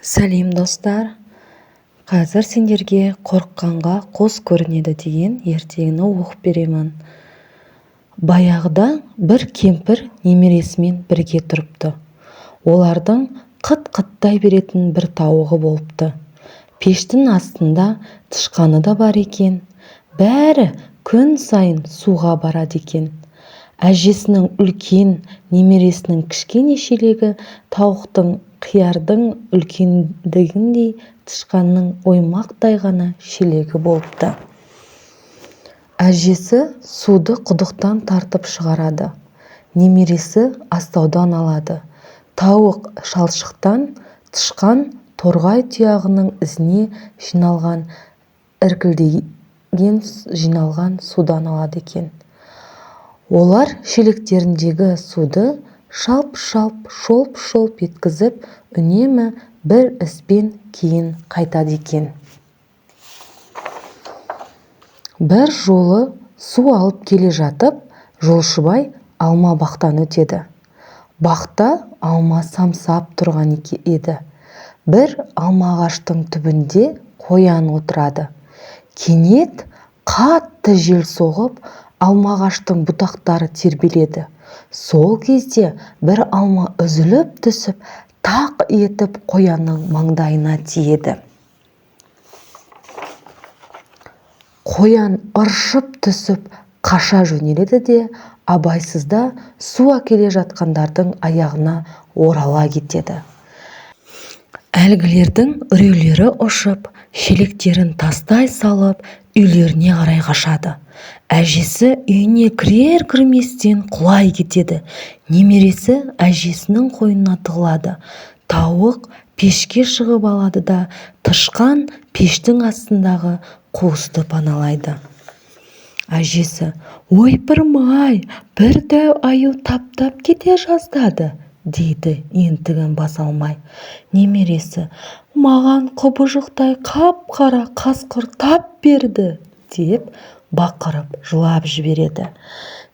Сәлем достар. Қазір сендерге қорыққанға қос көрінеді деген ертегіні оқып беремін. Баяғыда бір кемпір немересімен бірге тұрыпты. Олардың қыт-қыттай беретін бір тауығы болыпты. Пештің астында тышқаны да бар екен. Бәрі күн сайын суға барады екен. Әжесінің үлкен, немересінің кішкене шелегі тауықтың қиярдың үлкендігіндей, тышқанның оймақтай ғана шелегі болыпты. Әжесі суды құдықтан тартып шығарады. Немересі астаудан алады. Тауық шалшықтан, тышқан торғай тұяғының ізіне жиналған судан алады екен. Олар шелектеріндегі суды шалп-шалп, шолп-шолп еткізіп, үнемі бір іспен кейін қайтады екен. Бір жолы су алып келе жатып, жолшыбай алма бақтан өтеді. Бақта алма самсап тұрған еді. Бір алма ағаштың түбінде қоян отырады. Кенет қатты жел соғып, алма ағаштың бұтақтары тербеледі. Сол кезде бір алма үзіліп түсіп, тақ етіп қоянның маңдайына тиеді. Қоян ыршып түсіп қаша жөнеледі де, абайсызда су әкеле жатқандардың аяғына орала кетеді. Әлгілердің үрейлері ұшып, шелектерін тастай салып, үйлеріне қарай қашады. Әжесі үйіне кірер-кірместен құлай кетеді. Немересі әжесінің қойнына тығылады. Тауық пешке шығып алады да, тышқан пештің астындағы қуысты паналайды. Әжесі: «Ойпырмай, бір дәу аю таптап кете жаздады», дейді ентігін баса алмай. Немересі: «Маған құбыжықтай қап-қара қасқыр тап берді», деп бақырып жылап жібереді.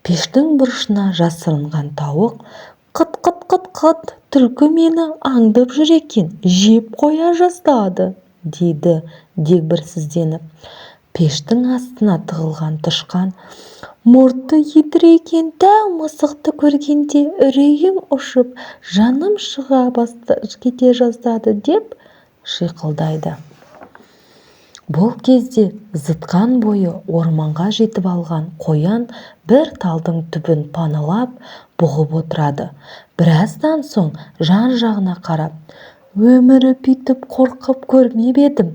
Пештің бұрышына жасырынған тауық: «Қыт-қыт-қыт-қыт, түлкі мені аңдып жүр екен, жеп қоя жаздады», дейді дегбірсізденіп. Пештің астына тығылған тышқан: «Мұрты едірейген дәу мысықты көргенде үрейім ұшып, жаным шыға кете жаздады», деп шиқылдайды. Бұл кезде зытқан бойы орманға жетіп алған қоян бір талдың түбін паналап бұғып отырады. Біраздан соң жан-жағына қарап: «Өмірі бүйтіп қорқып көрмеп едім.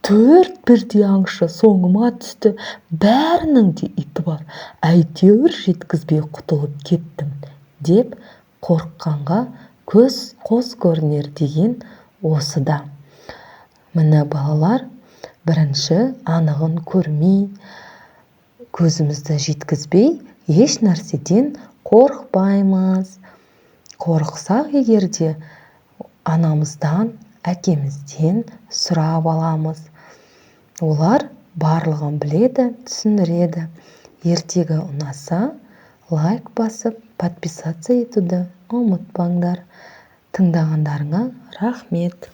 4 бірдей аңшы соңыма түсті, бәрінің де иті бар. Әйтеуір жеткізбей құтылып кеттім», деп қорыққанға қос көрінер деген осыда. Міне балалар, бірінші анығын көрмей, көзімізді жеткізбей, еш нәрседен қорықпаймыз. Қорықсақ егерде, анамыздан, әкемізден сұрап аламыз. Олар барлығын біледі, түсіндіреді. Ертегі ұнаса, лайк басып, подписаться етуді ұмытпаңдар. Тыңдағандарыңа рахмет.